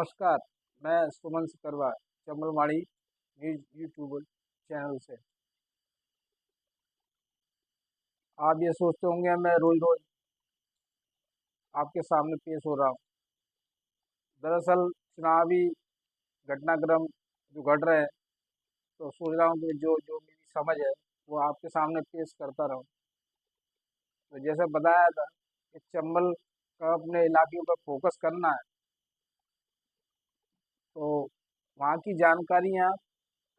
नमस्कार। मैं सुमन Sikarwa चमलवाड़ी news YouTube channel से। आप ये सोचते होंगे मैं रोज रोज आपके सामने पेश हो रहा हूँ। दरअसल चुनावी घटनाक्रम जो घट रहे हैं, तो सोच रहा हूँ कि जो जो मेरी समझ है वो आपके सामने पेश करता रहूँ। तो जैसे बताया था कि चंबल का अपने इलाके पर फोकस करना है, तो वहाँ की जानकारियाँ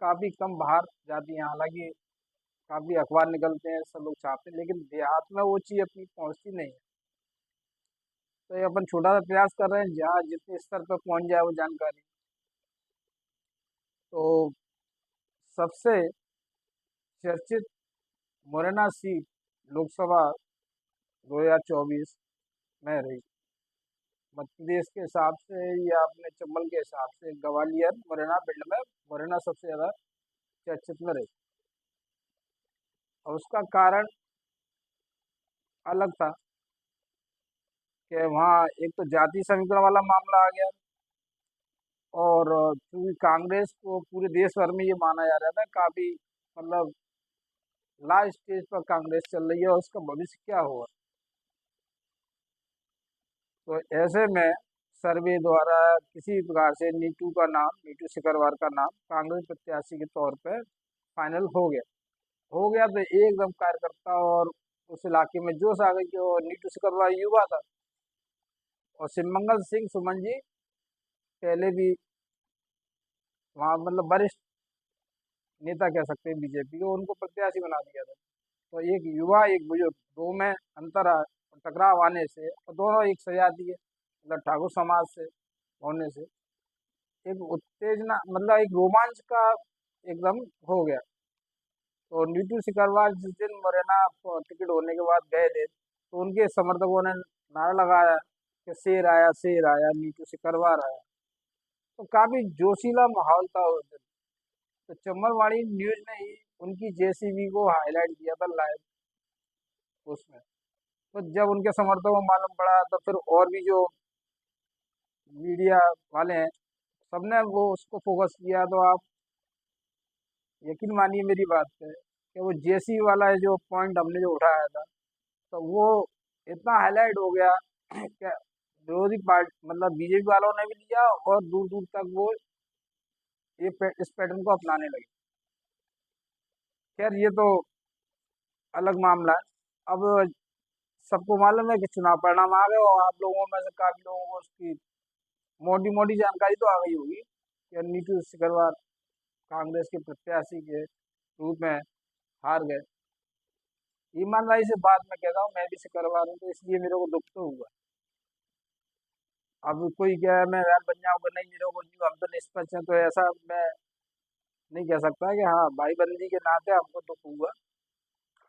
काफ़ी कम बाहर जाती हैं। हालांकि काफ़ी अखबार निकलते हैं, सब लोग छापते हैं, लेकिन देहात में वो चीज़ अपनी पहुँचती नहीं है। तो ये अपन छोटा सा प्रयास कर रहे हैं जहाँ जितने स्तर पर पहुँच जाए वो जानकारी। तो सबसे चर्चित मुरैना सीट लोकसभा 2024 में रही। मध्य प्रदेश के हिसाब से या अपने चंबल के हिसाब से ग्वालियर मुरैना भिंड में मुरैना सबसे ज़्यादा चर्चित में रही। और उसका कारण अलग था कि वहाँ एक तो जाति समीकरण वाला मामला आ गया, और चूंकि कांग्रेस को पूरे देश भर में ये माना जा रहा था काफी, मतलब लास्ट स्टेज पर कांग्रेस चल रही है और उसका भविष्य क्या होगा। तो ऐसे में सर्वे द्वारा किसी प्रकार से नीतू सिकरवार का नाम कांग्रेस प्रत्याशी के तौर पर फाइनल हो गया तो एकदम कार्यकर्ता और उस इलाके में जोश आ गई कि वो नीतू सिकरवार युवा था, और सिमंगल सिंह सुमन जी पहले भी वहाँ मतलब वरिष्ठ नेता कह सकते हैं बीजेपी के, उनको प्रत्याशी बना दिया था। तो एक युवा एक बुजुर्ग दो में अंतर टकराव आने से, और दोनों एक सजाती है मतलब ठाकुर समाज से होने से एक उत्तेजना, मतलब एक रोमांच का एकदम हो गया। तो नीतू सिकरवार जिस दिन मुरैना टिकट होने के बाद गए थे, तो उनके समर्थकों ने नारा लगाया कि शेर आया नीतू सिकरवार आया। तो काफी जोशीला माहौल था उस दिन। तो चम्बलवाड़ी न्यूज ने ही उनकी जेसीबी को हाईलाइट किया था लाइव उसमें। तो जब उनके समर्थकों को मालूम पड़ा, तो फिर और भी जो मीडिया वाले हैं सबने वो उसको फोकस किया। तो आप यकीन मानिए मेरी बात पे कि वो जेसी वाला जो पॉइंट हमने जो उठाया था, तो वो इतना हाईलाइट हो गया कि विरोधी पार्टी मतलब बीजेपी वालों ने भी लिया, और दूर दूर तक वो इस पैटर्न को अपनाने लगे। खैर ये तो अलग मामला है। अब सबको मालूम है कि चुनाव परिणाम आ गए, और आप लोगों में से काफी लोगों को उसकी मोटी मोटी जानकारी तो आ गई होगी कि नीतू सिकरवार कांग्रेस के प्रत्याशी के रूप में हार गए। ईमानदारी से बात मैं कहता हूँ, मैं भी सिकरवार हूँ, तो इसलिए मेरे को दुख तो हुआ। अब कोई क्या है मैं यार बन जाऊंगा, नहीं मेरे को हम तो निष्पक्ष हैं, तो ऐसा मैं नहीं कह सकता कि हाँ भाई बंदी के नाते हमको दुख हुआ।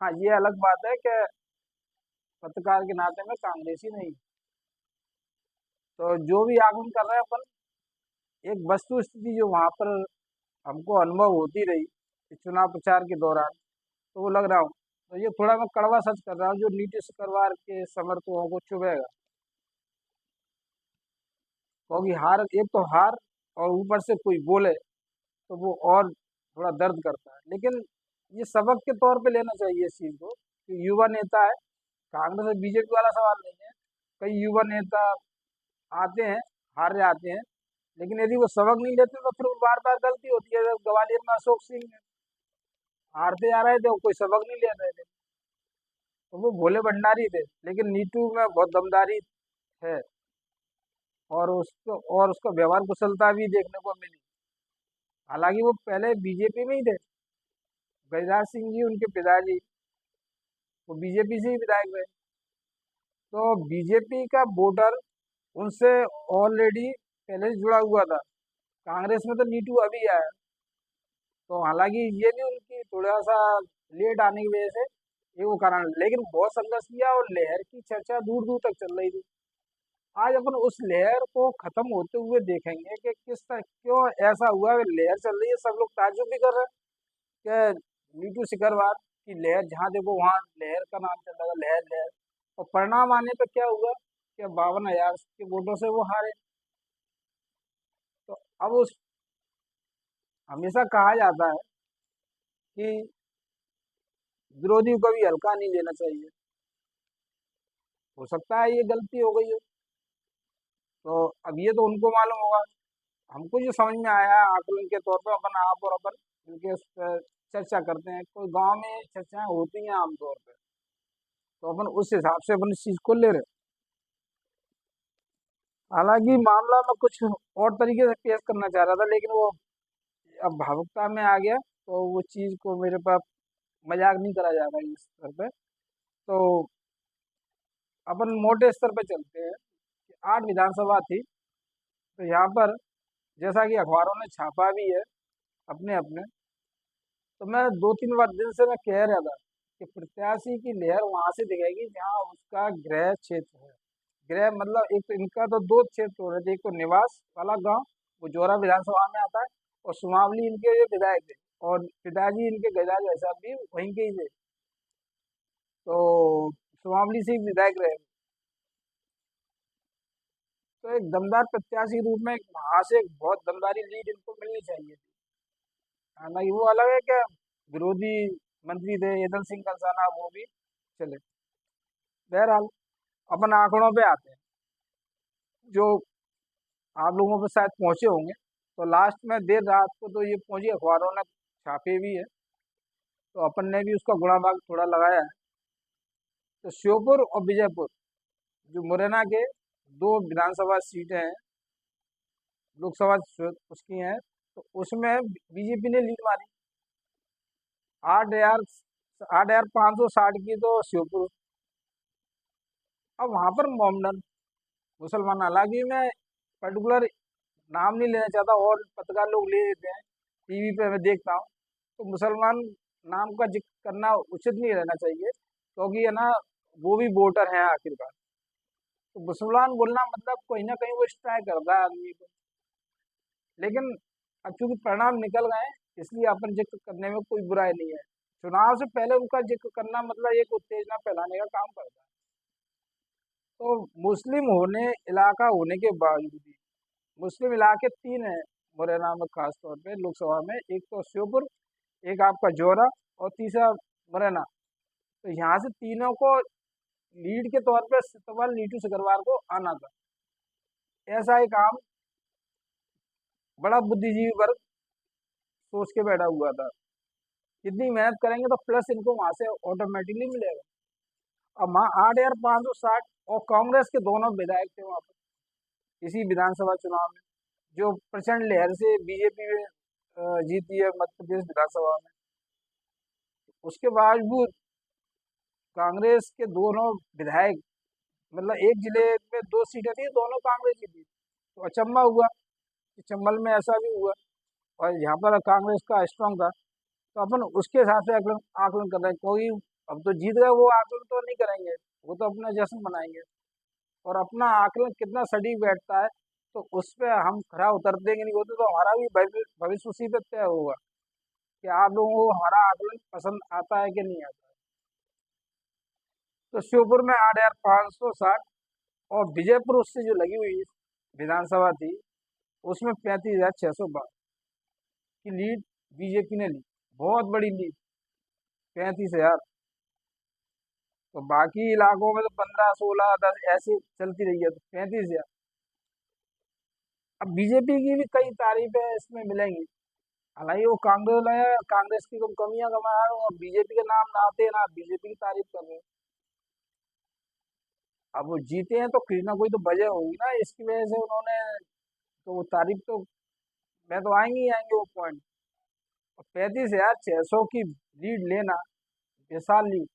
हाँ ये अलग बात है कि पत्रकार के नाते मैं कांग्रेसी नहीं। तो जो भी आगमन कर रहे हैं अपन, एक वस्तु स्थिति जो वहां पर हमको अनुभव होती रही इस चुनाव प्रचार के दौरान, तो वो लग रहा हूँ। तो ये थोड़ा मैं कड़वा सच कर रहा हूँ जो नीतीश सिकरवार के समर्थकों को चुभेगा, क्योंकि हार एक तो हार, और ऊपर से कोई बोले तो वो और थोड़ा दर्द करता है। लेकिन ये सबक के तौर पे लेना चाहिए इस चीज को कि युवा नेता है, कांग्रेस और बीजेपी वाला सवाल नहीं है। कई युवा नेता आते हैं, हार जाते हैं, लेकिन यदि वो सबक नहीं लेते तो फिर वो बार बार गलती होती है। जब ग्वालियर में अशोक सिंह हारते जा रहे थे, वो कोई सबक नहीं ले रहे थे, तो वो भोले भंडारी थे। लेकिन नीतू में बहुत दमदारी है, और उसका व्यवहार कुशलता भी देखने को मिली। हालांकि वो पहले बीजेपी में ही थे, गिरिराज सिंह जी उनके पिताजी वो बीजेपी से ही विधायक रहे। तो बीजेपी का वोटर उनसे ऑलरेडी पहले से जुड़ा हुआ था। कांग्रेस में तो नीतू अभी आया, तो हालांकि ये भी उनकी थोड़ा सा लेट आने की वजह से ये वो कारण, लेकिन बहुत संघर्ष किया और लहर की चर्चा दूर दूर तक चल रही थी। आज अपन उस लहर को खत्म होते हुए देखेंगे कि किस तरह क्यों ऐसा हुआ कि लहर चल रही है, सब लोग ताज्जुब भी कर रहे हैं कि नीतू सिकरवार की लहर जहाँ देखो वहाँ लहर का नाम चल रहा है, लहर लहर। और परिणाम आने पर क्या हुआ कि 52,000 के वोटों से वो हारे। तो अब उस हमेशा कहा जाता है कि विरोधी को भी हल्का नहीं लेना चाहिए। हो सकता है ये गलती हो गई हो, तो अब ये तो उनको मालूम होगा। हमको जो समझ में आया आकलन के तौर पर अपन आप और अपन इनके उस पर चर्चा करते हैं। कोई गांव में चर्चाएं होती हैं आमतौर पर, तो अपन उस हिसाब से अपन इस चीज को ले रहे हैं। हालांकि मामला मैं कुछ और तरीके से पेश करना चाह रहा था, लेकिन वो अब भावुकता में आ गया, तो वो चीज को मेरे पास मजाक नहीं करा जा रहा है इस स्तर पे। तो अपन मोटे स्तर पे चलते हैं कि 8 विधानसभा थी, तो यहाँ पर जैसा कि अखबारों ने छापा भी है अपने अपने, तो मैं 2-3 दिन से मैं कह रहा था कि प्रत्याशी की लहर वहां से दिखेगी जहां उसका गृह क्षेत्र है। गृह मतलब एक तो इनका तो दो क्षेत्र हो रहे थे, एक तो निवास वाला गांव वो जोरा विधानसभा में आता है, और सुमावली इनके जो विधायक थे, और पिताजी इनके गजाज साहब भी वहीं के ही थे, तो सुमावली से ही विधायक रहे। तो एक दमदार प्रत्याशी के रूप में वहां से एक बहुत दमदारी लीड इनको मिलनी चाहिए थी। हालांकि वो अलग है क्या, विरोधी मंत्री थे यदन सिंह कंसाना, वो भी चले। बहरहाल अपन आंकड़ों पे आते हैं जो आप लोगों पे शायद पहुंचे होंगे। तो लास्ट में देर रात को तो ये पहुंची, अखबारों ने छापे भी है, तो अपन ने भी उसका गुणा भाग थोड़ा लगाया है। तो श्योपुर और विजयपुर जो मुरैना के दो विधानसभा सीटें हैं, लोकसभा उसकी हैं, तो उसमें बीजेपी ने लीड मारी। 8,000 8,560 की तो श्योपुर। अब वहां पर मोमडन मुसलमान, हालांकि मैं पर्टिकुलर नाम नहीं लेना चाहता, और पत्रकार लोग ले लेते हैं, टीवी पे मैं देखता हूँ, तो मुसलमान नाम का जिक्र करना उचित नहीं रहना चाहिए, क्योंकि है ना वो भी वोटर हैं आखिरकार। तो मुसलमान बोलना मतलब कहीं ना कहीं वो स्ट्राइक करता है आदमी को। लेकिन अब चूंकि परिणाम निकल गए हैं, इसलिए अपन जिक्र करने में कोई बुराई नहीं है। चुनाव से पहले उनका जिक्र करना मतलब एक उत्तेजना फैलाने का काम करता है। तो मुस्लिम होने इलाका होने के बावजूद भी मुस्लिम इलाके 3 हैं मुरैना में, खास तौर पे लोकसभा में, एक तो श्योपुर, एक आपका जौरा, और तीसरा मुरैना। तो यहाँ से तीनों को लीड के तौर पे सत्यपाल नीटू सिकरवार को आना था। ऐसा ही काम बड़ा बुद्धिजीवी वर्ग सोच के बैठा हुआ था, जितनी मेहनत करेंगे तो प्लस इनको वहां से ऑटोमेटिकली मिलेगा। अब वहाँ 8,560 और कांग्रेस के दोनों विधायक थे वहां पर इसी विधानसभा चुनाव में, जो प्रचंड लहर से बीजेपी में जीती है मध्य प्रदेश विधानसभा में। उसके बावजूद कांग्रेस के दोनों विधायक, मतलब एक जिले में 2 सीटें थी, दोनों कांग्रेस की थी। तो अचंबा हुआ कि चंबल में ऐसा भी हुआ, और यहाँ पर कांग्रेस का स्ट्रांग था, तो अपन उसके हिसाब से आकलन आकलन कर रहे हैं। कोई अब तो जीत गए, वो आकलन तो नहीं करेंगे, वो तो अपना जश्न मनाएंगे। और अपना आकलन कितना सटीक बैठता है, तो उस पर हम खरा उतर देंगे नहीं होते, तो हमारा भी भविष्य उसी पे तय होगा कि आप लोगों को हमारा आकलन पसंद आता है कि नहीं आता है। तो श्योपुर में 8,560, और विजयपुर उससे जो लगी हुई विधानसभा थी, उसमें 35,612 की लीड बीजेपी ने ली। बहुत बड़ी लीड, 35,000। तो बाकी इलाकों में तो 15, 16, 10 ऐसी चलती रही है, तो 35,000। अब बीजेपी की भी कई तारीफें इसमें मिलेंगी। हालांकि वो कांग्रेस है, कांग्रेस की तुम कमियां कमा रहे हो, और बीजेपी के नाम ना आते ना बीजेपी की तारीफ कर रहे हो। अब वो जीते हैं तो कोई ना कोई तो वजह होगी ना, इसकी वजह से उन्होंने, तो वो तारीफ तो मैं तो आएंगे ही आएंगे वो पॉइंट। 35,600 की लीड लेना विशाल लीड,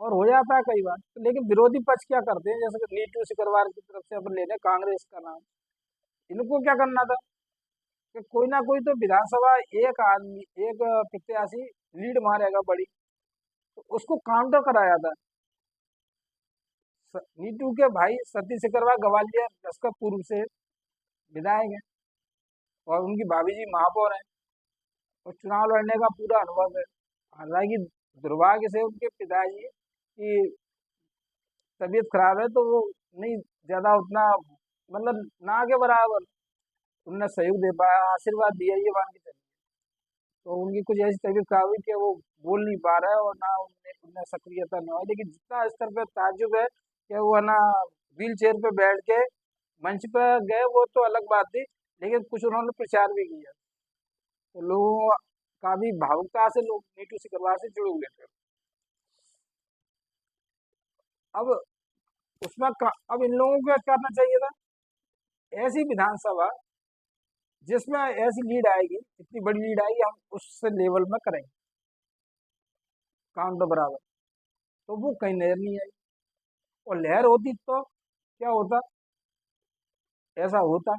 और हो जाता है कई बार। तो लेकिन विरोधी पक्ष क्या करते हैं, जैसे कि नीतू सिकरवार की तरफ से अपन ले रहे कांग्रेस का नाम, इनको क्या करना था कि कोई ना कोई तो विधानसभा एक आदमी, एक प्रत्याशी लीड मारेगा बड़ी, तो उसको काउंटर कराया था। नीतू के भाई सतीश सिकरवार ग्वालियर 10 का पूर्व से विधायक हैं, और उनकी भाभी जी महापौर हैं, और चुनाव लड़ने का पूरा अनुभव है। हालांकि दुर्भाग्य से उनके पिताजी की तबीयत खराब है, तो वो नहीं ज्यादा उतना, मतलब ना के बराबर उनने सहयोग दे पाया, आशीर्वाद दिया, ये मान के चलिए। तो उनकी कुछ ऐसी तबीयत खराब हुई कि वो बोल नहीं पा रहा है और ना उनने उनने सक्रियता नहीं हुई, लेकिन जितना स्तर पे ताज्जुब है कि वो है ना व्हील चेयर पे बैठ के मंच पे गए, वो तो अलग बात थी, लेकिन कुछ उन्होंने प्रचार भी किया। तो लोगों का भी भावुकता से लोग नीतू सिकरवार से जुड़े हुए थे। अब अब इन लोगों को क्या करना चाहिए था, ऐसी विधानसभा जिसमें ऐसी लीड आएगी, इतनी बड़ी लीड आएगी, हम उस लेवल में करेंगे काम तो बराबर। तो वो कहीं नजर नहीं आई, और लहर होती तो क्या होता, ऐसा होता,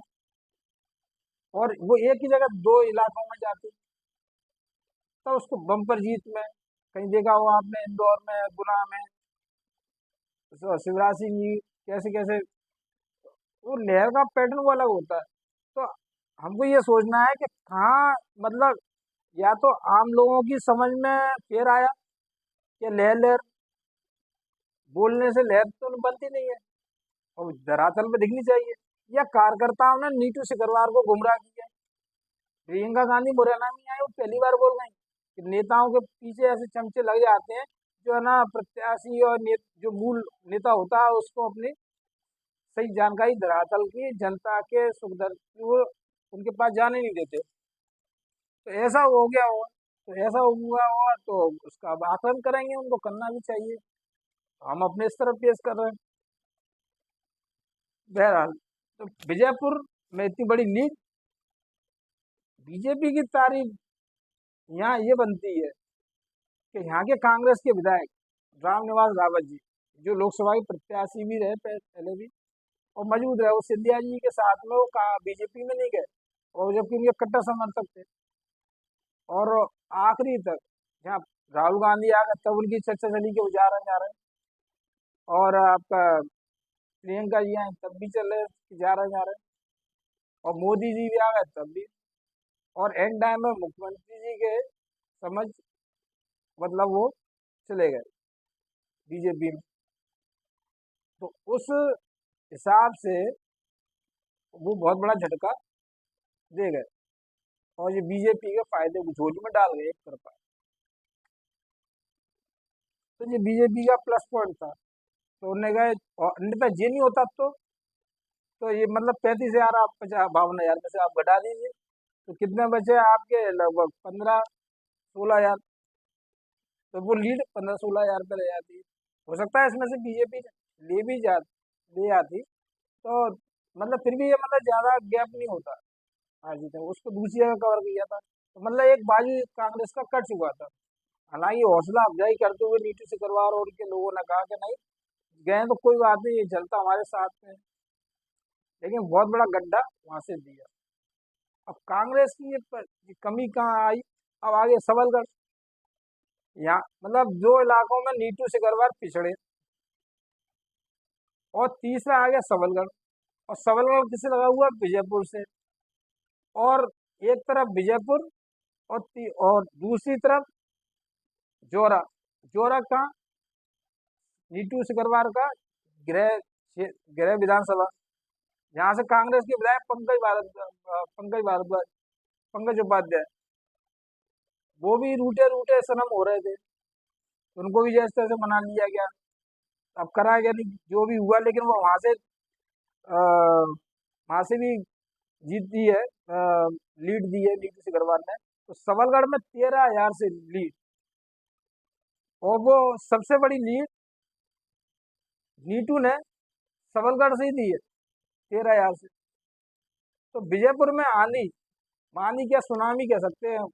और वो एक ही जगह दो इलाकों में जाती, तो उसको बम्पर जीत में कहीं देखा हो आपने, इंदौर में, गुना में, तो शिवराज सिंह जी कैसे कैसे, वो लहर का पैटर्न वो अलग होता है। तो हमको ये सोचना है कि कहाँ, मतलब या तो आम लोगों की समझ में फेर आया कि लहर लहर बोलने से लहर तो बनती नहीं है, और धरातल पे दिखनी चाहिए, या कार्यकर्ताओं ने नीतू सिकरवार को गुमराह किया। प्रियंका गांधी मुरैना में आई, वो पहली बार बोल गई कि नेताओं के पीछे ऐसे चमचे लग जाते हैं, जो है ना प्रत्याशी और जो मूल नेता होता है उसको अपनी सही जानकारी धरातल की जनता के सुख दर्द की वो उनके पास जाने नहीं देते। तो ऐसा हो गया होगा, तो ऐसा हुआ होगा तो उसका अब आकलन करेंगे, उनको करना भी चाहिए। हम अपने इस तरफ पेश कर रहे हैं। बहरहाल, तो विजयपुर में इतनी बड़ी लीड, बीजेपी की तारीफ यहाँ ये बनती है कि यहाँ के कांग्रेस के विधायक रामनिवास रावत जी, जो लोकसभा के प्रत्याशी भी रहे पहले भी, और मौजूद रहे, वो सिंधिया जी के साथ में वो बीजेपी में नहीं गए, और जबकि उनके कट्टर समर्थक थे, और आखिरी तक जहाँ राहुल गांधी आ गए तब उनकी चर्चा चली कि वो जा रहे हैं, और आपका प्रियंका जी आए तब भी चल रहे कि जा रहे हैं, और मोदी जी भी आ गए तब भी, और एंड टाइम में मुख्यमंत्री जी के समझ, मतलब वो चले गए बीजेपी में। तो उस हिसाब से वो बहुत बड़ा झटका दे गए, और ये बीजेपी के फायदे को झोली में डाल गए एक तरफा। तो ये बीजेपी का प्लस पॉइंट था। तो उन्होंने कहा, और अन्यथा ये नहीं होता तो ये मतलब 35,000 आप 52,000 में से आप घटा दीजिए, तो कितने बचे आपके, लगभग 15-16 हजार। तो वो लीड 15-16 हजार पे रह जाती। हो सकता है इसमें से बीजेपी ले भी जा ले आती, तो मतलब फिर भी ये मतलब ज्यादा गैप नहीं होता। हाँ जी, तो उसको दूसरी जगह कवर किया था, तो मतलब एक बाजू कांग्रेस का कट चुका था। हालांकि हौसला अफजाई करते हुए नीतू सिकरवार और उनके लोगों ने कहा कि नहीं, गए तो कोई बात नहीं, ये चलता हमारे साथ में, लेकिन बहुत बड़ा गड्ढा वहां से दिया। अब कांग्रेस की ये कमी कहाँ आई, अब आगे सबलगढ़, यहाँ मतलब जो इलाकों में नीतू सिकरवार पिछड़े, और तीसरा आ गया सबलगढ़, और सबलगढ़ किससे लगा हुआ, विजयपुर से। और एक तरफ विजयपुर, और दूसरी तरफ जोरा। जोरा कहाँ, नीतू सिकरवार का गृह गृह विधानसभा, जहाँ से कांग्रेस के विधायक पंकज उपाध्याय, वो भी रूठे रूठे सनम हो रहे थे, उनको भी जिस तरह से मना लिया गया। अब करा गया नहीं जो भी हुआ, लेकिन वो वहां से भी जीत दी है, लीड दी है नीतू सिकरवार ने। तो सबलगढ़ में 13,000 से लीड, और वो सबसे बड़ी लीड नीतू ने सबलगढ़ से ही दी है, 13,000 से। तो विजयपुर में आंधी, आंधी क्या सुनामी कह सकते हैं,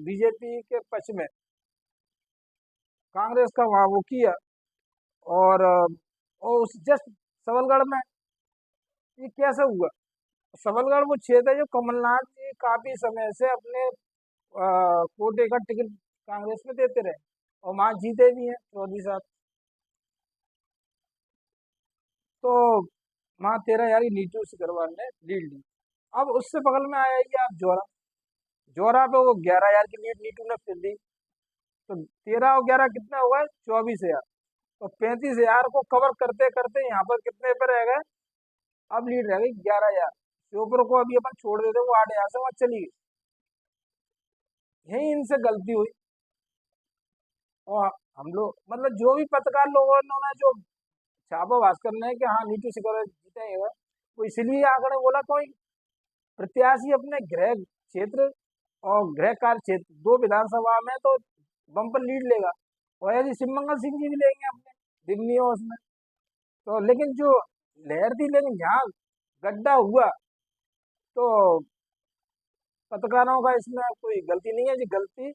बीजेपी के पक्ष में कांग्रेस का वहां वो किया। और उस जस्ट सबलगढ़ में ये कैसे हुआ, सबलगढ़ वो क्षेत्र है जो कमलनाथ जी काफी समय से अपने कोटे का टिकट कांग्रेस में देते रहे, और वहां जीते भी हैं चौधरी साहब। तो वहां 13,000 नीतू सिकरवार ने लीड ली। अब उससे बगल में आया ये आप जोरा, जोरा पे वो 11,000 की लीड नीतू ने फिर दी। तो 13 और 11 कितना हुआ, 24,000। तो 35,000 को कवर करते करते यहाँ पर कितने पे रह गए, अब लीड रह गई 11,000, चोपड़ों को अभी अपन छोड़ देते, वो 8,000 से वहां चली गई। यही इनसे गलती हुई। और हम लोग मतलब जो भी पत्रकार लोगों ने जो छापा भास्कर ने कि हाँ नीतू सिकरवार जीतेंगे, वो इसलिए आंकड़े बोला कोई प्रत्याशी अपने गृह क्षेत्र और गृह कार्य क्षेत्र दो विधानसभा में तो बम्पर लीड लेगा, और यदि शिवमंगल सिंह जी भी लेंगे अपने दिल्ली और उसमें, तो लेकिन जो लहर थी, लेकिन जहाँ गड्ढा हुआ तो पत्रकारों का इसमें कोई गलती नहीं है जी। गलती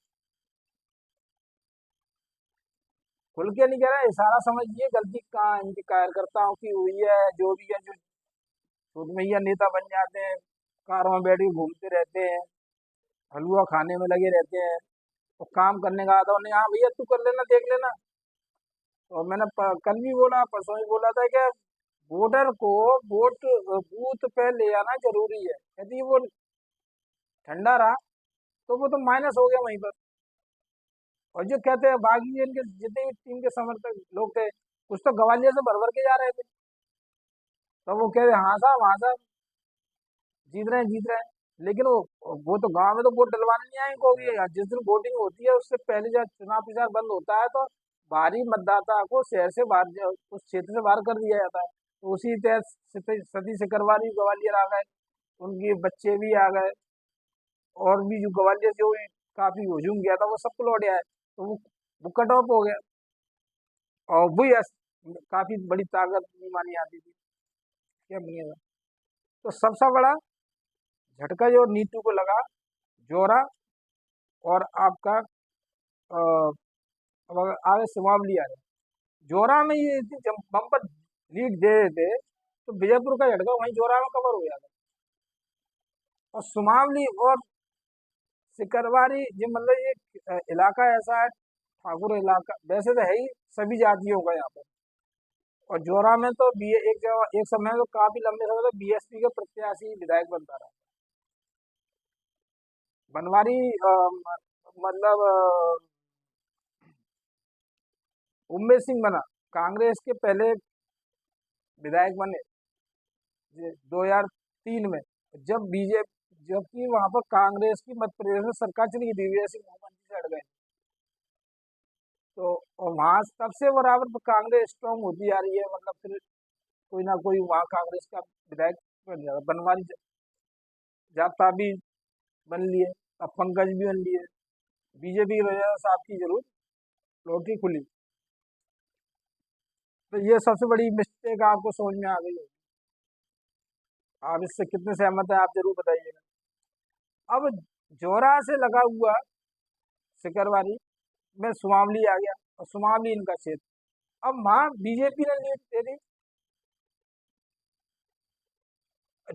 खुल के नहीं कह रहा है, इशारा समझिए गलती कहाँ इनके कार्यकर्ताओं की हुई है, जो भी है, जो खुद में ही नेता बन जाते हैं, कारों में बैठ के घूमते रहते हैं, हलवा खाने में लगे रहते हैं, तो काम करने का आता उन्हें, हाँ भैया तू कर लेना देख लेना। और मैंने कल भी बोला, परसों भी बोला था कि वोटर को वोट बूथ पे ले आना जरूरी है। यदि वो ठंडा रहा तो वो तो माइनस हो गया वहीं पर। और जो कहते हैं बागी इनके जितने भी टीम के समर्थक लोग थे, कुछ तो ग्वालियर से भर भर के जा रहे थे, तो वो कह रहे हाँ साहब जीत रहे हैं जीत रहे हैं। लेकिन वो तो गांव में तो वोट डलवाने नहीं आए होगी, जिस दिन वोटिंग होती है उससे पहले जब चुनाव प्रचार बंद होता है, तो बाहरी मतदाता को शहर से बाहर उस क्षेत्र से बाहर कर दिया जाता है। तो उसी तहत सती सिकरवार भी ग्वालियर आ गए, उनके बच्चे भी आ गए, और भी जो ग्वालियर जो काफी हुजूम गया था वो सबको लौट आया, तो वो कट ऑफ हो गया। और वही काफी बड़ी ताकत नहीं मानी जाती थी, क्या बनेगा। तो सबसे बड़ा झटका जो नीतू को लगा, जोरा और आपका अब अगर आगे सुमावली आ रहे, जोरा में ये जब बम्पर लीड दे रहे थे, तो विजयपुर का झटका वहीं जोरा में कवर हो जाता। और सुमावली और सिकरवारी ये मतलब ये इलाका ऐसा है, ठाकुर इलाका वैसे तो है ही सभी जातियों का यहाँ पर। और जोरा में तो बी एक जगह एक समय तो काफी लंबे समय तक बीएसपी के प्रत्याशी विधायक बनता रहा। बनवारी मतलब उम्मेद सिंह बना, कांग्रेस के पहले विधायक बने 2003 में, जब बीजेपी जबकि वहां पर कांग्रेस की मध्य प्रदेश में सरकार चली गई, दिग्विजय सिंह मोहम्मद जी से हट गए। तो और वहां तब से बराबर पर कांग्रेस स्ट्रांग होती आ रही है, मतलब फिर कोई ना कोई वहाँ कांग्रेस का विधायक बन जाता। बनवारी जाता भी बन लिए, अब पंकज भी बन लिए, बीजेपी की वजह से आपकी जरूर लॉटरी खुली। तो ये सबसे बड़ी मिस्टेक आपको समझ में आ गई है। आप इससे कितने सहमत हैं आप जरूर बताइएगा। अब जोरा से लगा हुआ सिकरवारी में सुमावली आ गया, और सुमावली इनका क्षेत्र। अब वहां बीजेपी ने लीड दे दी,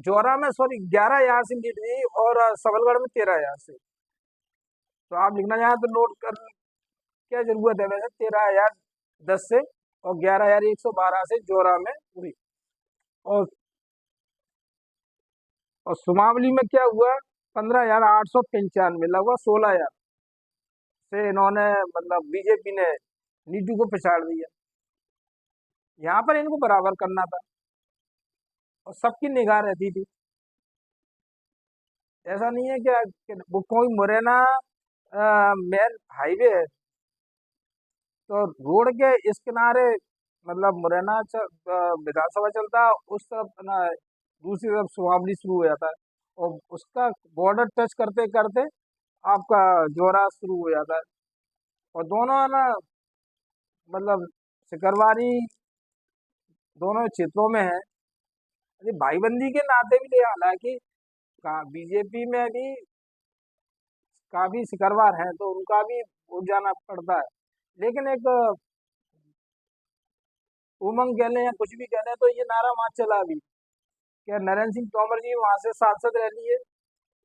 जोरा में सॉरी 11,000 से लीड दी, और सबलगढ़ में 13,000 से। तो आप लिखना चाहें तो नोट कर, क्या जरूरत है वैसे, 13,010 से और 11,112 से जोरा में हुई। और सुमावली में क्या हुआ, 15,895, लगभग 16,000 से इन्होंने मतलब बीजेपी ने नीतू को पिछाड़ दिया। यहाँ पर इनको बराबर करना था और सबकी निगाह रहती थी। ऐसा नहीं है कि वो कोई मुरैना मेन हाईवे है, तो रोड के इस किनारे मतलब मुरैना विधानसभा चलता है, उस तरफ ना दूसरी तरफ सुहावली शुरू हो जाता है, और उसका बॉर्डर टच करते करते आपका जोरा शुरू हो जाता है। और दोनों है ना मतलब सिकरवारी दोनों क्षेत्रों में है, अरे भाईबंदी के नाते भी ले, हालांकि बीजेपी में भी काफी सिकरवार हैं तो उनका भी वोट जाना पड़ता है, लेकिन एक उमंग कह लें या कुछ भी कह लें, तो ये नारा वहां चला अभी, क्या नरेंद्र सिंह तोमर जी वहां से सांसद रह लिए,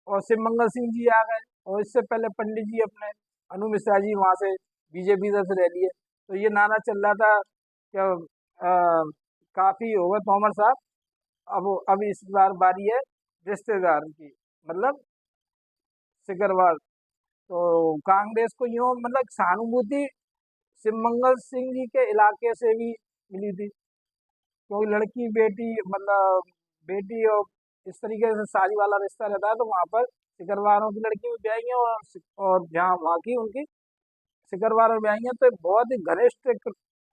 और शिवमंगल सिंह जी आ गए, और इससे पहले पंडित जी अपने अनु मिश्रा जी वहां से बीजेपी से रह लिए। तो ये नारा चल रहा था कि काफी हो गए तोमर साहब, अब इस बार बारी है रिश्तेदार की, मतलब सिकरवार। तो कांग्रेस को यूं मतलब सहानुभूति शिवमंगल सिंह जी के इलाके से भी मिली थी, क्योंकि लड़की बेटी मतलब बेटी और इस तरीके से शादी वाला रिश्ता रहता है, तो वहाँ पर सिकरवारों की लड़की भी ब्याही है, और जहाँ वहाँ की उनकी सिकरवार में ब्याही है, तो एक बहुत ही घनिष्ठ एक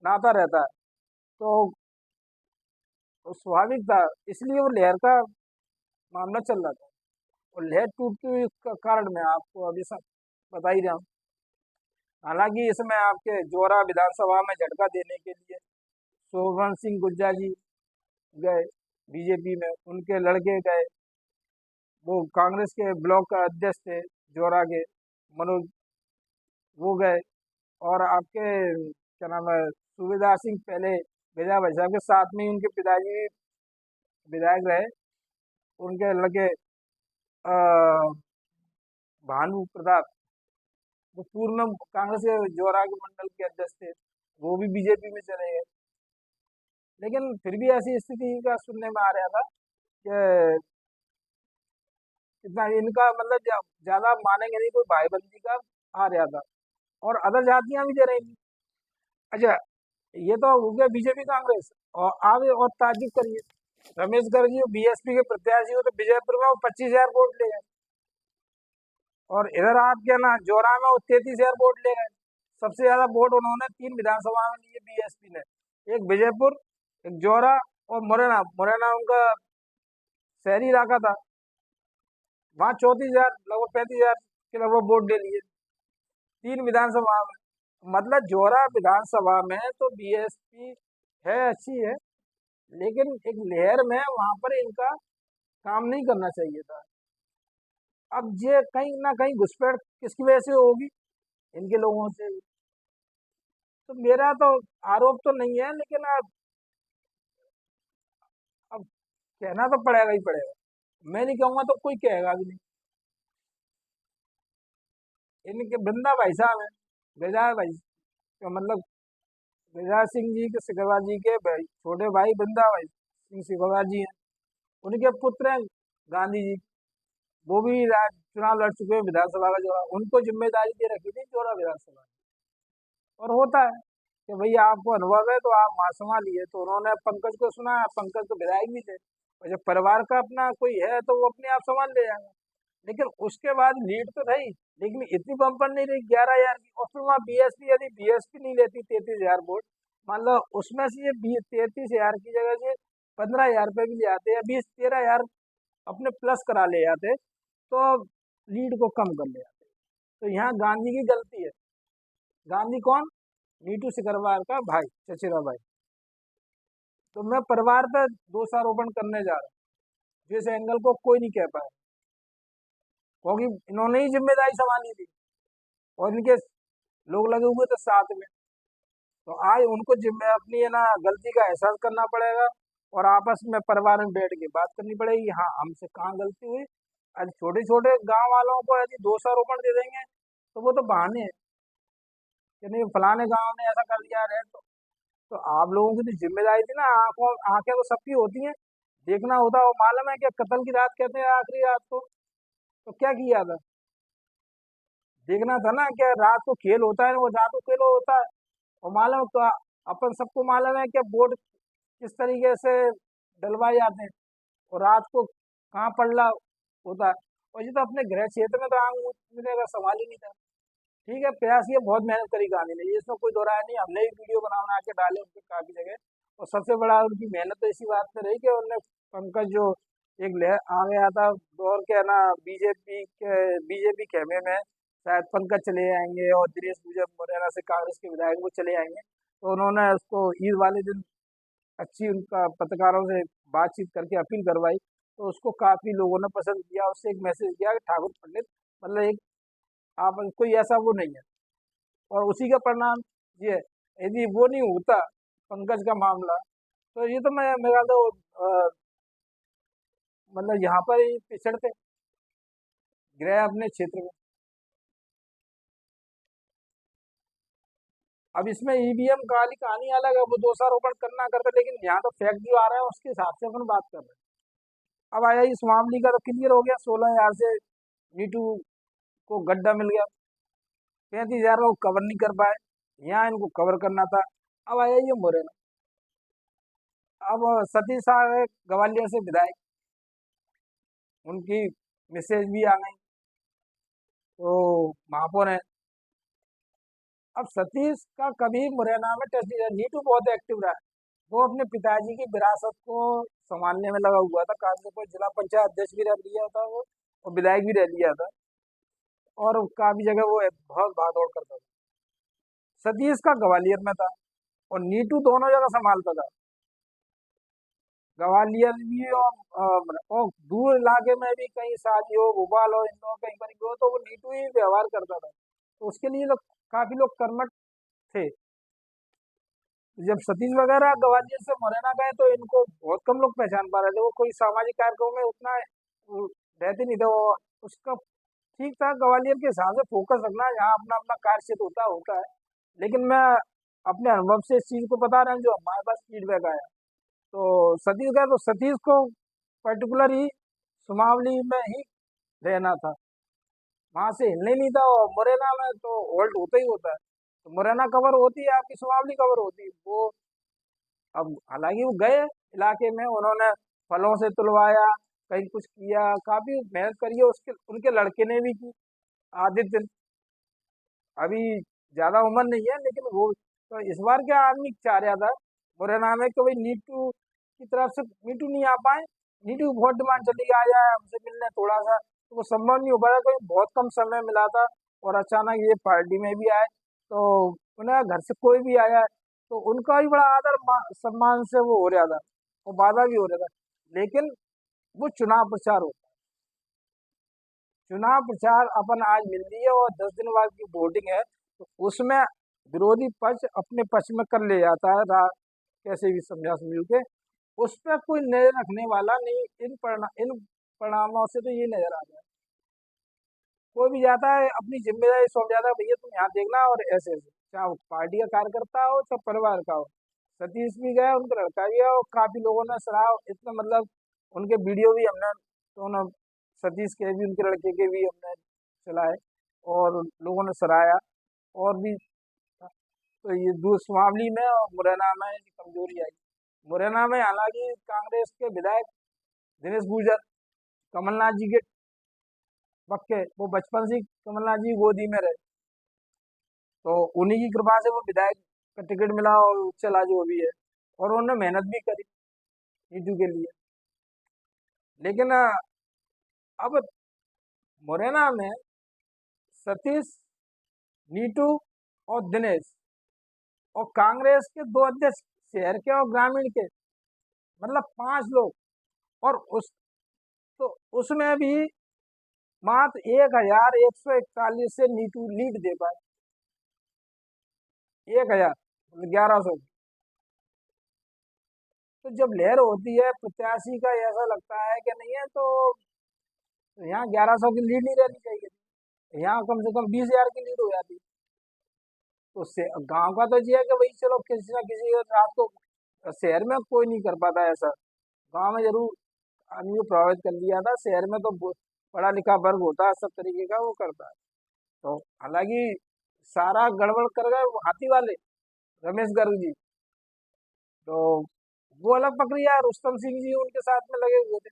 नाता रहता है। तो वो स्वाभाविक था, इसलिए वो लहर का मामला चल रहा था। और लहर टूटती हुई का कारण मैं आपको अभी सब बता ही रहा हूँ। हालांकि इसमें आपके जोरा विधानसभा में झटका देने के लिए शोभन सिंह गुज्जा जी गए बीजेपी में, उनके लड़के गए, वो कांग्रेस के ब्लॉक का अध्यक्ष थे जोरा के, मनोज, वो गए। और आपके क्या नाम है, सूबेदार सिंह पहले विजय भाई साहब के साथ में ही उनके पिताजी भी विधायक रहे, उनके लड़के अ, भानु प्रताप, वो पूर्व में कांग्रेस के जोरा के मंडल के अध्यक्ष थे, वो भी बीजेपी में चले गए। लेकिन फिर भी ऐसी स्थिति का सुनने में आ रहा था कि इतना इनका मतलब ज्यादा मानेंगे नहीं, कोई भाईबंदी का आ रहा था, और अदर जातियां भी दे रही थी। अच्छा, ये तो हो गया बीजेपी कांग्रेस। और आगे और ताज्जुब करिए, रमेश गर्ग जी बीएसपी के प्रत्याशी हो, तो विजयपुर में वो 25,000 वोट ले गए, और इधर आप क्या ना जोरा में वो 33,000 वोट ले गए। सबसे ज्यादा वोट उन्होंने 3 विधानसभा में लिए बीएसपी ने, एक विजयपुर, एक जोरा, और मुरैना। मुरैना उनका शहरी इलाका था, वहाँ 34,000 लगभग 35,000 के लगभग वोट ले लिए 3 विधानसभा में। मतलब जोरा विधानसभा में तो बीएसपी है, अच्छी है, लेकिन एक लहर में वहां पर इनका काम नहीं करना चाहिए था। अब ये कहीं ना कहीं घुसपैठ किसकी वजह से होगी, इनके लोगों से। तो मेरा तो आरोप तो नहीं है, लेकिन अब कहना तो पड़ेगा ही पड़ेगा। मैं नहीं कहूंगा तो कोई कहेगा भी नहीं। इनके बृंदा भाई साहब है, गजा भाई का मतलब गजा सिंह जी के सिकरवार जी के भाई, छोटे भाई बृंदा भाई सिंह सिकरवार जी हैं, उनके पुत्र हैं गांधी जी, वो भी चुनाव लड़ चुके हैं विधानसभा का, जो उनको जिम्मेदारी दे रखी थी जोरा विधानसभा की। और होता है कि भैया आपको अनुभव है तो आप वहां संभालिए, तो उन्होंने पंकज को सुना, पंकज तो विधायक भी थे, और जब परिवार का अपना कोई है तो वो अपने आप संभाल ले जाएगा। लेकिन उसके बाद लीड तो रही, लेकिन इतनी बम्पर नहीं रही 11,000 की। और फिर वहाँ बीएसपी, यदि बीएसपी नहीं लेती 33,000 वोट, मान लो उसमें से ये 33,000 की जगह से 15,000 रुपये भी ले आते, या 20-13,000 अपने प्लस करा ले जाते, तो लीड को कम कर ले जाते। तो यहाँ गांधी की गलती है। गांधी कौन? नीटू सिकरवार का भाई, चचेरा भाई। तो मैं परिवार पर दोषारोपण करने जा रहा हूँ, जिस एंगल को कोई नहीं कह पाया, क्योंकि इन्होंने ही जिम्मेदारी संभाली थी, और इनके लोग लगे हुए थे साथ में। तो आज उनको जिम्मे अपनी है ना गलती का एहसास करना पड़ेगा, और आपस में परिवार में बैठ के बात करनी पड़ेगी, हाँ हमसे कहाँ गलती हुई। आज छोटे छोटे गांव वालों को यदि दोषारोपण दे देंगे, तो वो तो बहाने हैं कि नहीं फलाने गांव ने ऐसा कर दिया है। तो आप लोगों की तो जिम्मेदारी थी ना, आंखों आंखें तो सबकी होती हैं, देखना होता है। वो मालूम है कि कत्ल की रात कहते हैं आखिरी रात को, तो क्या किया था, देखना था ना, क्या रात को खेल होता है, वो रात को खेल होता है। और मालूम तो अपन सबको मालूम है कि बोर्ड किस तरीके से डलवाए जाते हैं, और रात को कहाँ पड़ला होता है। और ये तो अपने गृह क्षेत्र में तो आग ऊँचने का सवाल ही नहीं था। ठीक है, प्रयास ये बहुत मेहनत करी गांधी ने, ये इसमें कोई दो राय नहीं। हमने भी वीडियो बना बना के डाले उनके काफी जगह। और सबसे बड़ा उनकी मेहनत तो इसी बात में रही कि उन्होंने पंकज जो एक लहर आ गया था दौर के ना, बीजेपी खेमे में शायद पंकज चले आएंगे, और दिनेश गुजर मुरैना से कांग्रेस के विधायक वो चले आएंगे, तो उन्होंने उसको ईद वाले दिन अच्छी उनका पत्रकारों से बातचीत करके अपील करवाई, तो उसको काफी लोगों ने पसंद किया। उससे एक मैसेज दिया कि ठाकुर पंडित मतलब एक आप कोई ऐसा वो नहीं है, और उसी का परिणाम ये है। यदि वो नहीं होता पंकज का मामला, तो ये तो मैं मेरा तो मतलब यहाँ पर ही पिछड़ते गृह अपने क्षेत्र में। अब इसमें ईवीएम काली कहानी अलग है, वो दोषारोपण करना करते, लेकिन यहाँ तो फैक्ट जो आ रहा है उसके हिसाब से अपन बात कर रहे हैं। अब आया इस मामले का तो क्लियर हो गया, 16,000 से नीटू को गड्ढा मिल गया, 35,000 को कवर नहीं कर पाए, यहाँ इनको कवर करना था। अब आया ये मुरैना, अब सतीश शाह है, ग्वालियर से विधायक, उनकी मैसेज भी आ गई, तो महापौर है। अब सतीश का कभी मुरैना में टच नहीं रहा, नीटू बहुत एक्टिव रहा है। वो अपने पिताजी की विरासत को संभालने में लगा हुआ था, काफी कोई जिला पंचायत अध्यक्ष भी रह लिया था वो, और विधायक भी रह लिया था, और काफी जगह वो बहुत भागदौड़ करता था। सतीश का ग्वालियर में था, और नीटू दोनों जगह संभालता था, ग्वालियर भी और दूर इलाके में भी, कहीं शादी हो, भोपाल हो, इंदौर, कहीं पर भी हो, तो वो नीटू ही व्यवहार करता था। तो उसके लिए लोग, काफी लोग कर्मठ थे। जब सतीश वगैरह ग्वालियर से मुरैना गए तो इनको बहुत कम लोग पहचान पा रहे थे, वो कोई सामाजिक कार्यक्रम में उतना वो रहते नहीं थे वो। उसका ठीक था, ग्वालियर के हिसाब से फोकस रखना, यहाँ अपना अपना कार्य क्षेत्र होता होता है। लेकिन मैं अपने अनुभव से इस चीज को बता रहा हूँ, जो हमारे पास फीडबैक आया, तो सतीश गए तो सतीश को पर्टिकुलर ही सुमावली में ही रहना था, वहां से हिलने नहीं था। और मुरैना में तो होल्ट होता ही होता है, तो मुरैना कवर होती है, आपकी सुमावली कवर होती है वो। अब हालांकि वो गए इलाके में, उन्होंने फलों से तुलवाया, कहीं कुछ किया, काफी मेहनत करी है, उसके उनके लड़के ने भी की, आदित्य। अभी ज्यादा उम्र नहीं है, लेकिन वो तो इस बार क्या आदमी चाह रहा था मुरैना में कि भाई नीटू की तरफ से नीटू नहीं आ पाए, नीटू की बहुत डिमांड चली आ जाए हमसे मिलने थोड़ा सा, तो वो संभव नहीं हो पाया, क्योंकि बहुत कम समय मिला था। और अचानक ये पार्टी में भी आए, तो उन्हें घर से कोई भी आया, तो उनका भी बड़ा आदर सम्मान से वो हो रहा था, और वादा भी हो रहा था। लेकिन वो चुनाव प्रचार हो, चुनाव प्रचार अपन आज मिल रही है, और 10 दिन बाद की वोटिंग है, तो उसमें विरोधी पक्ष अपने पक्ष में कर ले जाता है, कैसे भी समझा समझू के, उस पर कोई नजर रखने वाला नहीं। इन परिणामों से तो ये नजर आ रहा है, कोई भी जाता है अपनी जिम्मेदारी सौंप जाता है, भैया तुम यहाँ देखना, और ऐसे ऐसे, चाहे वो पार्टी का कार्यकर्ता हो, चाहे परिवार का हो। सतीश भी गया, उनका लड़का भी है, और काफी लोगों ने सराहा, इतना मतलब उनके वीडियो भी हमने, दोनों सतीश के भी उनके लड़के के भी हमने चलाए, और लोगों ने सराहाया। और भी तो ये दूसरे मामले में और मुरैना में कमजोरी आई। मुरैना में हालांकि कांग्रेस के विधायक दिनेश गुर्जर, कमलनाथ जी के पक्के, वो बचपन से ही कमलनाथ जी की गोदी में रहे, तो उन्हीं की कृपा से वो विधायक का टिकट मिला, और चला जो भी है, और उन्होंने मेहनत भी करी नीतू के लिए। लेकिन अब मुरैना में सतीश, नीटू और दिनेश, और कांग्रेस के 2 अध्यक्ष, शहर के और ग्रामीण के, मतलब 5 लोग, और उस तो उसमें भी मात्र 1141 से नीटू लीड दे पाए, 1000 मतलब 1100। तो जब लहर होती है प्रत्याशी का, ऐसा लगता है कि नहीं है, तो यहाँ 1100 की लीड नहीं रहनी चाहिए, यहाँ कम से कम 20,000 की लीड हो जाती। तो उससे गांव का तो ये है कि भाई चलो किसी ना किसी रात को, शहर में कोई नहीं कर पाता ऐसा, गांव में जरूर आदमी को प्रभावित कर लिया था, शहर में तो पढ़ा लिखा वर्ग होता है, सब तरीके का वो करता है। तो हालांकि सारा गड़बड़ कर गए वो हाथी वाले रमेश गर्ग जी, तो वो अलग प्रक्रिया, रुस्तम सिंह जी उनके साथ में लगे हुए थे।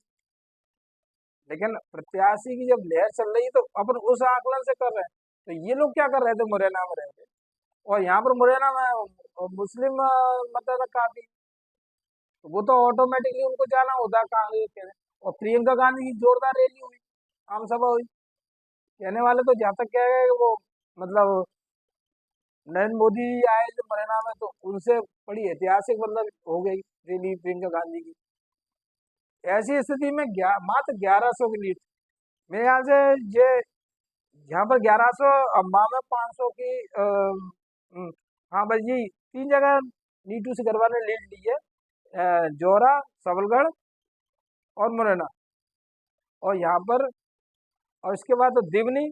लेकिन प्रत्याशी की जब लहर चल रही, तो अपन उस आकलन से कर रहे हैं, तो ये लोग क्या कर रहे थे मुरैना में रहते, और यहाँ पर मुरैना में मुस्लिम मतदाता काफी, तो वो तो ऑटोमेटिकली उनको जाना होता है कांग्रेस के। और प्रियंका गांधी की जोरदार रैली हुई, आम सभा हुई, कहने वाले तो जहाँ तक क्या है कि वो मतलब नरेंद्र मोदी आए थे मुरैना में, तो उनसे बड़ी ऐतिहासिक मतलब हो गई रैली प्रियंका गांधी की। ऐसी स्थिति में मात्र 1100 की लीड, मेरे यहाँ से ये यहाँ पर 1100, अम्बा में 500 की हाँ भाई जी, 3 जगह नीटू सिकरवा ने लीड ली है, जौरा, सबलगढ़ और मुरैना, और यहाँ पर, और इसके बाद तो दिवनी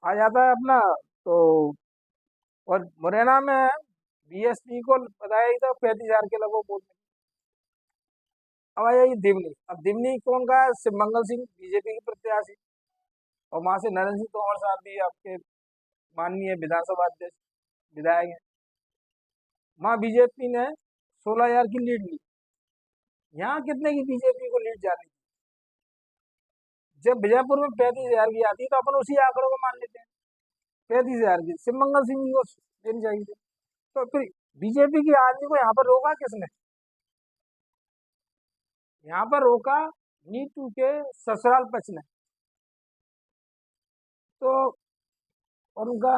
आ जाता है अपना। तो और मुरैना में बीएसपी को बताया ही था 35,000 के लगभग वोट। अब आया ये दिवनी, अब दिवनी कौन का है, शिवमंगल सिंह बीजेपी के प्रत्याशी, और वहां से नरेंद्र सिंह तोमर साहब भी आपके माननीय विधानसभा अध्यक्ष विधायक हैं। वहां बीजेपी ने 16,000 की लीड ली, यहाँ कितने की बीजेपी को लीड जानी थी, जब विजयपुर में 35,000 की आती है तो अपन उसी आंकड़ों को मान लेते हैं, 35,000 की शिवमंगल सिंह जी को देनी चाहिए थी। तो फिर बीजेपी के आदमी को यहाँ पर रोका किसने? यहाँ पर रोका नीतू के ससुराल पक्ष ने। तो उनका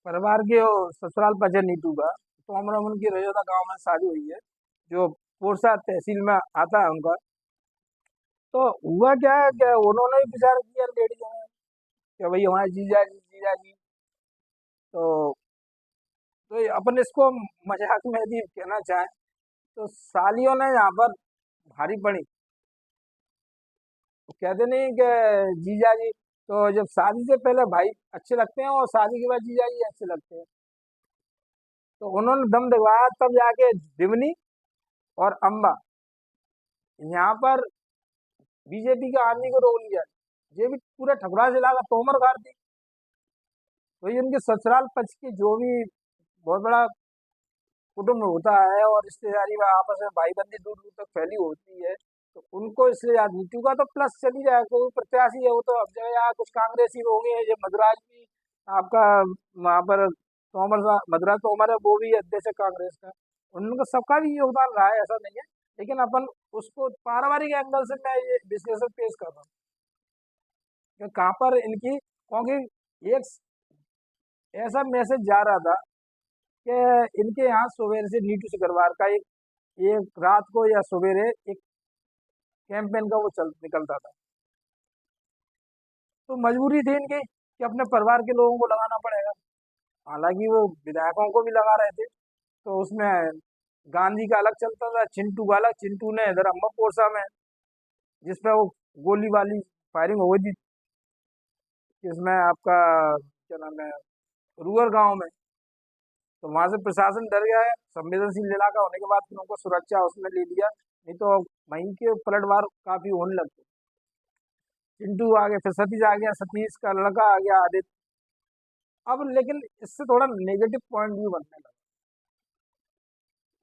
परिवार के ससुराल पक्ष है नीतू का, तो हम उनकी रजोदा गांव में शादी हुई है, जो पोरसा तहसील में आता है उनका। तो हुआ क्या है कि उन्होंने भी विचार किया लेडीजों ने कि भाई हमारे जीजा जी जीजा जी। तो अपन इसको मजाक में यदि कहना चाहें तो सालियों ने यहाँ पर भारी पड़ी। तो कहते नहीं कि जीजा जी, तो जब शादी से पहले भाई अच्छे लगते हैं और शादी के बाद जीजा जी अच्छे लगते हैं। तो उन्होंने दम दिखाया तब जाके दिमनी और अंबा यहाँ पर बीजेपी के आदमी को रोक लिया। ये भी पूरा ठकुरा जिला का तोमर खार थी। तो ये उनके ससुराल पक्ष की जो भी बहुत बड़ा कुटुंब होता है और रिश्तेदारी में आपस में भाईबंदी दूर दूर तक फैली होती है, तो उनको इसलिए याद नीतू का तो प्लस चली जाए, कोई प्रत्याशी है वो तो अब जो है यहाँ कुछ कांग्रेसी होंगे, जो मधुराज भी आपका वहाँ पर तोमर मधुराज तोमर है, वो भी अध्यक्ष है कांग्रेस का। उनका सबका भी योगदान रहा है, ऐसा नहीं है, लेकिन अपन उसको पारिवारिक एंगल से मैं ये विश्लेषण पेश कर रहा हूँ कि कहाँ पर इनकी, क्योंकि एक ऐसा मैसेज जा रहा था कि इनके यहाँ सवेरे से नीतू सिकरवार का एक एक रात को या सवेरे एक कैंपेन का वो चल निकलता था। तो मजबूरी थी इनकी कि अपने परिवार के लोगों को लगाना पड़ेगा। हालांकि वो विधायकों को भी लगा रहे थे, तो उसमें गांधी का अलग चलता था, चिंटू का अलग। चिंटू ने इधर अम्बा पोरसा में जिसपे वो गोली वाली फायरिंग हुई थी, जिसमें आपका क्या नाम है, रूअर गांव में, तो वहां से प्रशासन डर गया है। संवेदनशील इलाका होने के बाद फिर उनको सुरक्षा उसमें ले लिया, नहीं तो वहीं के पलटवार काफी होने लगते। चिंटू आ गया, फिर सतीश आ गया, सतीश का लड़का आ गया आदित्य। अब लेकिन इससे थोड़ा नेगेटिव पॉइंट व्यू बनने लगा,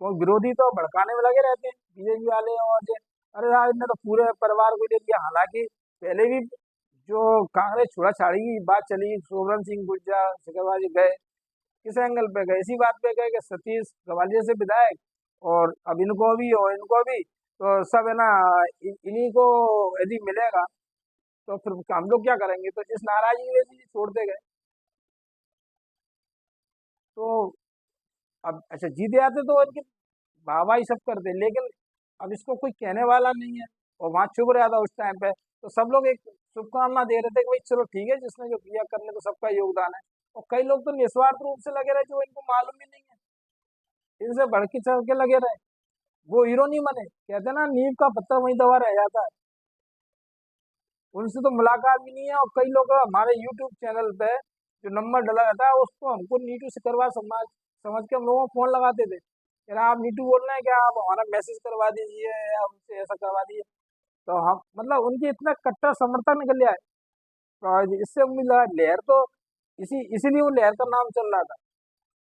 तो विरोधी तो भड़काने में लगे रहते हैं बीजेपी वाले, और जो अरे यार इनने तो पूरे परिवार को ले लिया। हालांकि पहले भी जो कांग्रेस छोड़ा छाड़ी की बात चली, सोबरन सिंह गुर्जर सिकरवार जी गए, किस एंगल पे गए? इसी बात पे गए कि सतीश गवालियर से विधायक और अब इनको भी और इनको भी, तो सब है ना, इन्हीं को यदि मिलेगा तो फिर हम लोग क्या करेंगे? तो इस नाराजगी की वजह से छोड़ते गए। तो अब अच्छा जीते आते तो इनकी वाहवाही सब करते, लेकिन अब इसको कोई कहने वाला नहीं है, और वहां चुप रहा था उस टाइम पे। तो सब लोग एक शुभकामना दे रहे थे कि भाई चलो ठीक है, जिसने जो किया करने तो सबका योगदान है। और कई लोग तो निस्वार्थ रूप से लगे रहे, जो इनको मालूम ही नहीं है, इनसे भड़की चढ़ के लगे रहे। वो हीरो नहीं बने, कहते ना नींव का पत्थर वहीं दबा रह जाता है। उनसे तो मुलाकात भी नहीं है। और कई लोग हमारे यूट्यूब चैनल पे जो नंबर डला रहता है उसको हमको नीटू सिकरवार समझ समझ के हम लोगों को फोन लगाते थे, यार आप नीटू बोल रहे हैं क्या, आप हमारा मैसेज करवा दीजिए या हमसे ऐसा करवा दीजिए। तो हम मतलब उनकी इतना कट्टर समर्थन निकल आए। तो इससे उम्मीद लगा लहर तो इसीलिए वो लहर का नाम चल रहा था,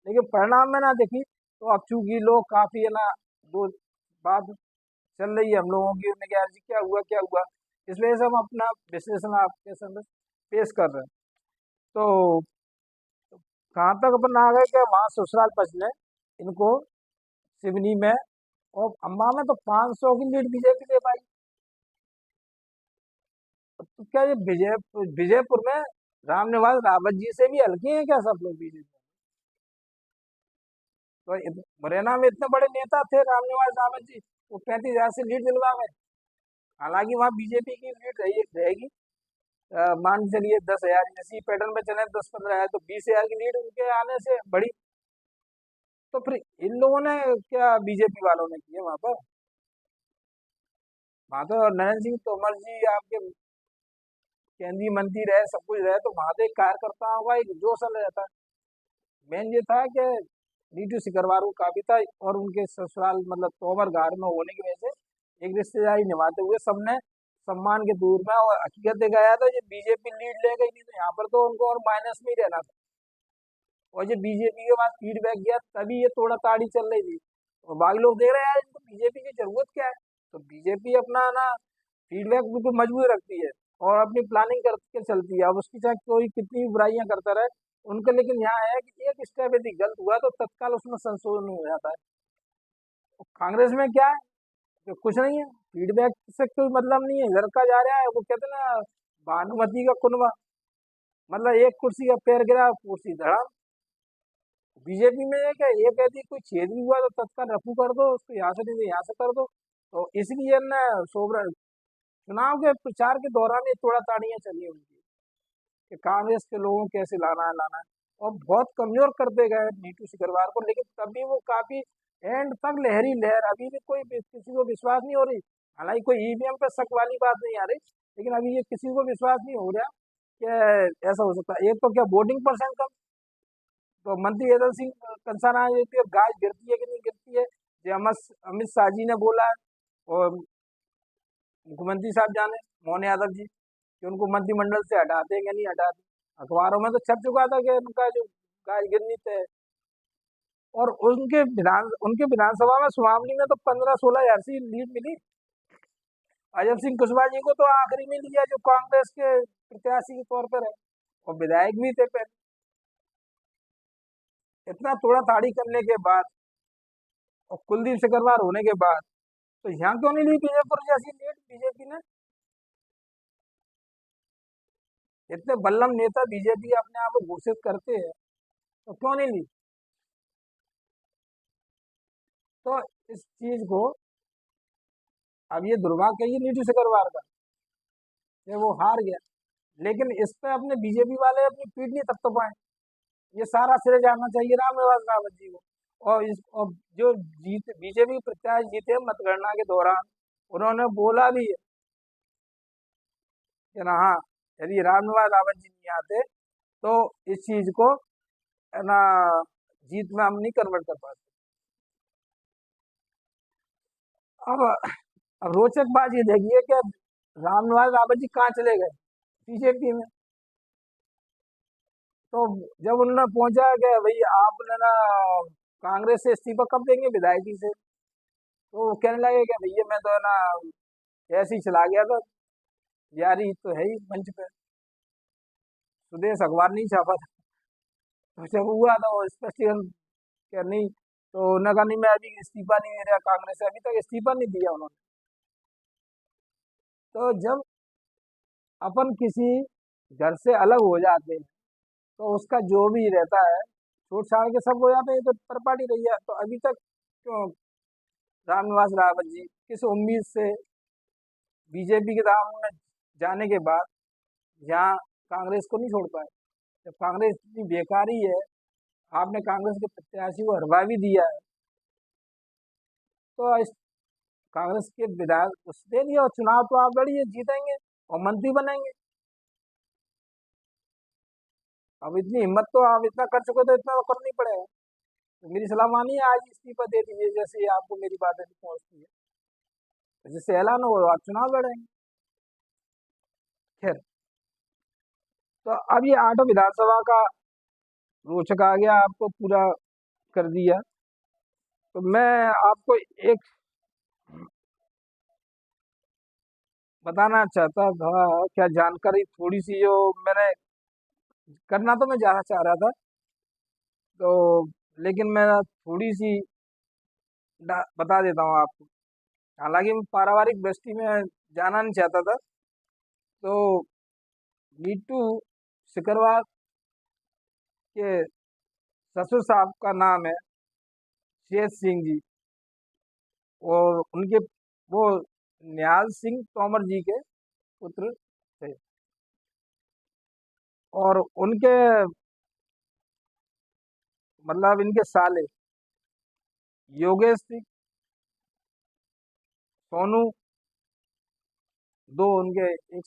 लेकिन परिणाम में ना देखी। तो अब चूंकि लोग काफी है ना, दो बात चल रही है हम लोगों की, उन्हें यार जी क्या हुआ क्या हुआ, इस वजह से हम अपना विश्लेषण आपके सामने पेश कर रहे हैं। तो कहाँ तक अपन आ गए कि वहाँ ससुराल पक्ष ने इनको सिवनी में और अम्बा में तो 500 की लीड बीजेपी दे पाई। तो क्या ये विजयपुर में रामनिवास रावत जी से भी हल्के हैं क्या सब लोग बीजेपी? तो मुरैना में इतने बड़े नेता थे रामनिवास रावत जी, वो 35,000 से लीड दिलवा गए। हालांकि वहाँ बीजेपी की लीड रहेगी, मान के चलिए 10,000, इसी पैटर्न पे चले 10-15 हजार, तो 20,000 की लीड उनके आने से बड़ी। तो फिर इन लोगों ने क्या बीजेपी वालों ने किया वहां पर? वहां तो नरेंद्र सिंह तोमर जी आपके केंद्रीय मंत्री रहे, सब कुछ रहे, तो वहां तो एक कार्यकर्ताओं का एक जोश अलग रहता है। मेन ये था कि नीतू सिकरवार को काफी था, और उनके ससुराल मतलब तोमर गार में होने की वजह से एक रिश्तेदारी निभाते हुए सबने सम्मान के दूर में, और हकीकत देखा जाए तो ये बीजेपी लीड ले गई, नहीं तो यहाँ पर तो उनको और माइनस में ही रहना था। और ये बीजेपी के पास फीडबैक गया तभी ये तोड़ा ताड़ी चल रही थी। और बाकी लोग देख रहे हैं यार इनको बीजेपी की जरूरत क्या है, तो बीजेपी अपना ना फीडबैक बिल्कुल मजबूत रखती है। और अपनी प्लानिंग करके चलती है। अब उसकी चाहे कोई कितनी भी बुराइयां करता रहे, उनका लेकिन यहाँ है कि एक स्टेप यदि गलत हुआ तो तत्काल उसमें संशोधन हो जाता है। और कांग्रेस में क्या है कि कुछ नहीं है, फीडबैक से कोई मतलब नहीं है, घर का जा रहा है। वो कहते हैं ना, भानुमति का कुनबा, मतलब एक कुर्सी का पैर गिरा, कुर्सी धड़ा। बीजेपी में है क्या, ये कहती है कोई छेद भी हुआ तो तत्काल रफू कर दो उसको, यहाँ से नहीं तो यहाँ से कर दो। तो इसलिए ना सोबरा चुनाव के प्रचार के दौरान ये तोड़ा ताड़ियां चली उनकी कि कांग्रेस के लोगों को कैसे लाना है। और बहुत कमजोर करते गए नीतू सिकरवार को, लेकिन तब भी वो काफी एंड तक लहरी लहर, अभी भी कोई किसी को विश्वास नहीं हो रही। हालांकि कोई ईवीएम पे शक वाली बात नहीं आ रही, लेकिन अभी ये किसी को विश्वास नहीं हो रहा कि ऐसा हो सकता है। एक तो क्या वोटिंग परसेंट कम, तो मंत्री एदल सिंह कंसाना ये गाज गिरती है कि नहीं गिरती है, ये अमित शाह जी ने बोला है। और मुख्यमंत्री साहब जाने, मोहन यादव जी, कि उनको मंत्रिमंडल से हटाते हैं कि नहीं हटाते। अखबारों में तो छप चुका था कि उनका जो गाज गिरनी तय है। और उनके विधानसभा में सुमावली में तो 15-16 हजार से लीड मिली। अजय सिंह कुशवाहा जी को तो आखिरी में लिया, जो कांग्रेस के प्रत्याशी के तौर पर है, और विधायक भी थे पहले। इतना तोड़ा ताड़ी करने के बाद और कुलदीप सिकरवार होने के बाद, तो यहाँ क्यों नहीं ली बीजेपुर जैसी लीड बीजेपी ने? इतने बल्लम नेता बीजेपी अपने आप को घोषित करते हैं, तो क्यों नहीं ली? तो इस चीज को, अब ये दुर्भाग्य है ये नीतू सिकरवार का, ये वो हार गया। लेकिन इस पे अपने बीजेपी वाले अपनी पीठ नहीं थपथपाए। ये सारा श्रेय जाना चाहिए रामनिवास रावत जी को। और जो बीजेपी प्रत्याशी जीते मतगणना के दौरान, उन्होंने बोला भी है कि ना, हाँ, यदि रामनिवास रावत जी नहीं आते तो इस चीज को है ना जीत में हम नहीं कन्वर्ट कर पाते। अब अब रोचक बात ये देखिए कि रामनिवास रावत जी कहाँ चले गए, बीजेपी में। तो जब उन्होंने पहुंचा कि भाई आपने ना कांग्रेस से इस्तीफा कब देंगे, विधायकी से, तो वो कहने लगे कि भैया मैं तो है ना ऐसे ही चला गया था, यारी तो है ही मंच पे, सुदेश अखबार नहीं छापा था। तो जब हुआ था वो स्पष्टीकरण क्या नहीं, तो उन्होंने कहा नहीं मैं अभी इस्तीफा नहीं दे रहा कांग्रेस से, अभी तक इस्तीफा नहीं दिया उन्होंने। तो जब अपन किसी घर से अलग हो जाते हैं, तो उसका जो भी रहता है छूट छाड़ के सब हो जाते हैं, ये तो परपाटी रही है। तो अभी तक क्यों रामनिवास रावत जी किस उम्मीद से बीजेपी के दाम में जाने के बाद यहाँ कांग्रेस को नहीं छोड़ पाए? जब कांग्रेस इतनी बेकार ही है, आपने कांग्रेस के प्रत्याशी को हरवा भी दिया है, तो इस कांग्रेस के विधायक उस दे दिया, और चुनाव तो आप लड़िए जीतेंगे और मंत्री बनेंगे। अब इतनी हिम्मत तो आप इतना कर चुके, तो इतना तो करना ही पड़ेगा। तो मेरी सलाह मानिए, आज इस्तीफा दे दीजिए, जैसे ही आपको मेरी बातें पहुंचती है, तो जिससे ऐलान हो आप चुनाव लड़ेंगे। खैर, तो अब ये आठों विधानसभा का रोचक आ गया, आपको पूरा कर दिया। तो मैं आपको एक बताना चाहता था, क्या जानकारी थोड़ी सी जो मैंने करना तो मैं जाना चाह रहा था, तो लेकिन मैं थोड़ी सी बता देता हूँ आपको। हालांकि मैं पारिवारिक दृष्टि में जाना नहीं चाहता था। तो नीतू सिकरवार के ससुर साहब का नाम है शेष सिंह जी, और उनके वो निहाल सिंह तोमर जी के पुत्र थे। और उनके मतलब इनके साले योगेश सिंह, सोनू, दो उनके, एक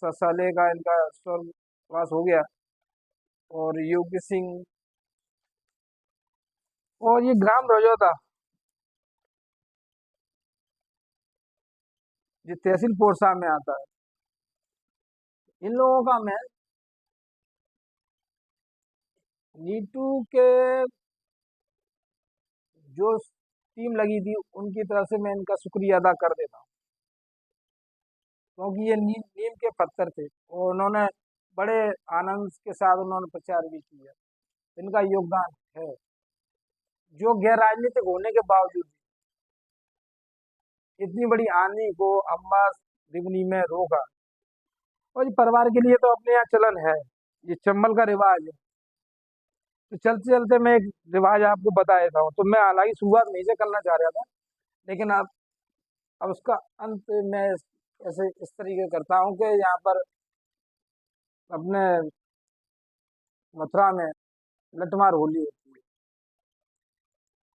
साले का इनका स्वर्गवास हो गया, और योगी सिंह, और ये ग्राम रजौदा, जो तहसील पोरसा में आता है, इन लोगों का मैं नीटू के जो टीम लगी थी उनकी तरफ से मैं इनका शुक्रिया अदा कर देता हूँ। क्योंकि ये नीम के पत्थर थे और उन्होंने बड़े आनंद के साथ उन्होंने प्रचार भी किया। इनका योगदान है, जो गैर राजनीतिक होने के बावजूद इतनी बड़ी आंधी को अम्बास रिवनी में रोका। और ये परिवार के लिए तो अपने यहाँ चलन है, ये चंबल का रिवाज है। तो चलते चलते मैं एक रिवाज आपको बता देता हूँ। तो मैं हालांकि शुरुआत नहीं से करना चाह रहा था, लेकिन अब उसका अंत मैं ऐसे इस तरीके करता हूँ कि यहाँ पर अपने मथुरा में लठमार होली होती है।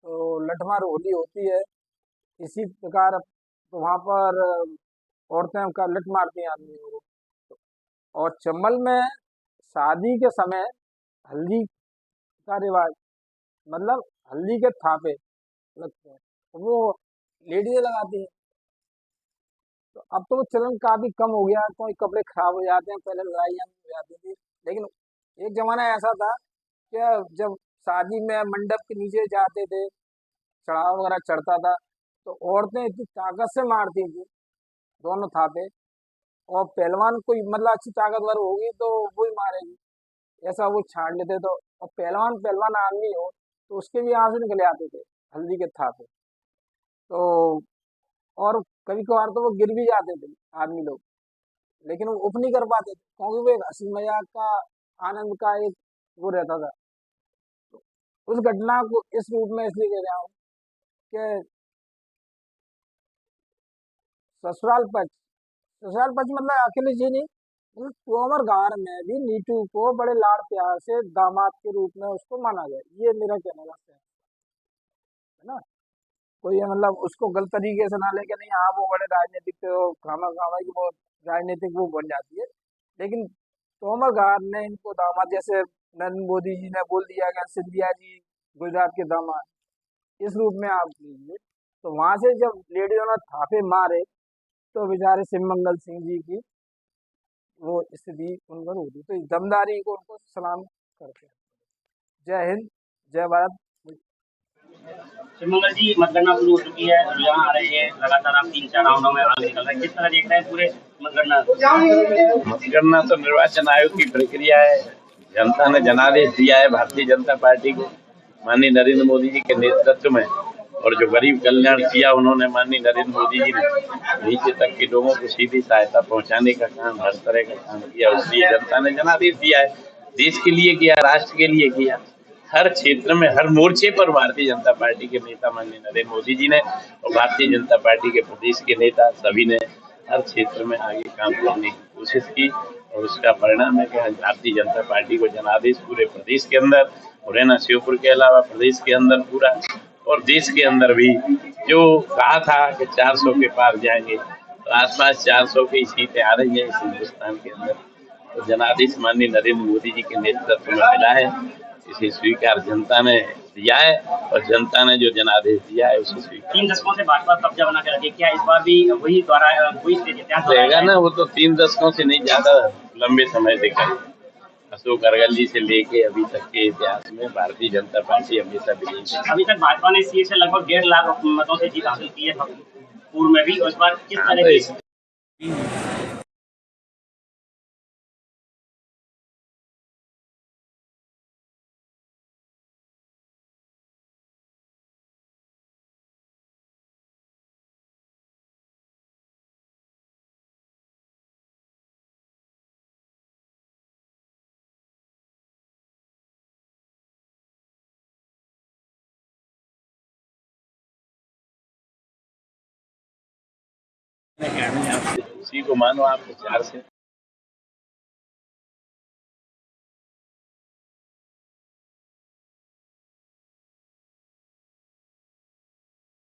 तो लठमार होली होती है इसी प्रकार। तो वहाँ पर औरतें का लठ मारती हैं आदमी को। और चंबल में शादी के समय हल्दी का रिवाज, मतलब हल्दी के थापे लगते हैं, वो लेडीज लगाती हैं। तो अब तो वो चलन काफी कम हो गया है, कोई कपड़े खराब हो जाते हैं, पहले लड़ाइयाँ हो जाती थी। लेकिन एक जमाना ऐसा था कि जब शादी में मंडप के नीचे जाते थे, चढ़ावा वगैरह चढ़ता था, तो औरतें इतनी ताकत से मारती थी दोनों थापे। और पहलवान कोई मतलब अच्छी ताकतवर होगी तो वो ही मारेगी, ऐसा वो छाड़ लेते। तो और पहलवान पहलवान आदमी हो तो उसके भी आंसू निकले आते थे हल्दी के थापे। तो और कभी कभार तो वो गिर भी जाते थे आदमी लोग, लेकिन वो उफ नहीं कर पाते थे क्योंकि वो एक हंसी मजाक का आनंद का एक वो रहता था। तो उस घटना को इस रूप में इसलिए कह रहा हूँ कि ससुराल पक्ष, ससुराल पक्ष मतलब अकेले जी नहीं, मतलब कुंवर गार में भी नीतू को बड़े लाड़ प्यार से दामाद के रूप में उसको माना गया। ये मेरा कहने का है ना। कोई ये मतलब उसको गलत तरीके से ना लेके, नहीं हाँ वो बड़े राजनीतिक खामा खामा की वो राजनीतिक वो बन जाती है। लेकिन तोमर घाट ने इनको दामाद, जैसे नरेंद्र मोदी जी ने बोल दिया कि सिंधिया जी गुजरात के दामाद, इस रूप में आप लीजिए। तो वहां से जब लेडियों ने थापे मारे तो बेचारे सिमंगल सिंह जी की वो स्थिति उन पर होती। तो इस दमदारी को उनको सलाम करते हैं। जय हिंद, जय भारत। श्री मंगल जी, मतगणना शुरू हो चुकी है, यहाँ आ रही है लगातार, आप 3-4 राउंडों में आगे निकल रहे हैं, किस तरह देख रहे हैं पूरे मतगणना? मतगणना तो निर्वाचन आयोग की प्रक्रिया है। जनता ने जनादेश दिया है भारतीय जनता पार्टी को, माननीय नरेंद्र मोदी जी के नेतृत्व में। और जो गरीब कल्याण किया उन्होंने माननीय नरेंद्र मोदी जी ने, नीचे तक के लोगों को सीधी सहायता पहुंचाने का काम, हर तरह का काम किया, इसलिए जनता ने जनादेश दिया है। देश के लिए किया, राष्ट्र के लिए किया, हर क्षेत्र में हर मोर्चे पर भारतीय जनता पार्टी के नेता माननीय नरेंद्र मोदी जी ने और भारतीय जनता पार्टी के प्रदेश के नेता सभी ने हर क्षेत्र में आगे काम करने की कोशिश की। और उसका परिणाम है कि भारतीय जनता पार्टी को जनादेश पूरे प्रदेश के अंदर, मुरैना श्योपुर के अलावा प्रदेश के अंदर पूरा और देश के अंदर भी, जो कहा था कि 400 के पार जाएंगे, तो आसपास 400 की सीटें आ रही हैं इस हिंदुस्तान के अंदर। तो जनादेश माननीय नरेंद्र मोदी जी के नेतृत्व में मिला है, इसे स्वीकार जनता ने दिया है और जनता ने जो जनादेश दिया है उसे स्वीकार। 3 दशकों से भाजपा कब्जा बना कर रखी है, क्या इस बार भी वही द्वारा वही इतिहास रहेगा ना? वो तो 3 दशकों से नहीं, ज्यादा लंबे समय से करें। अशोक अरगल जी से लेके अभी तक के इतिहास में भारतीय जनता पार्टी हमेशा विजयी है। अभी तक भाजपा ने सीट से लगभग 1.5 लाख मतों से जीत हासिल की है पूर्व में भी, और इस बार किस हाँ, तरह तो की उसी को मानो आप विचार से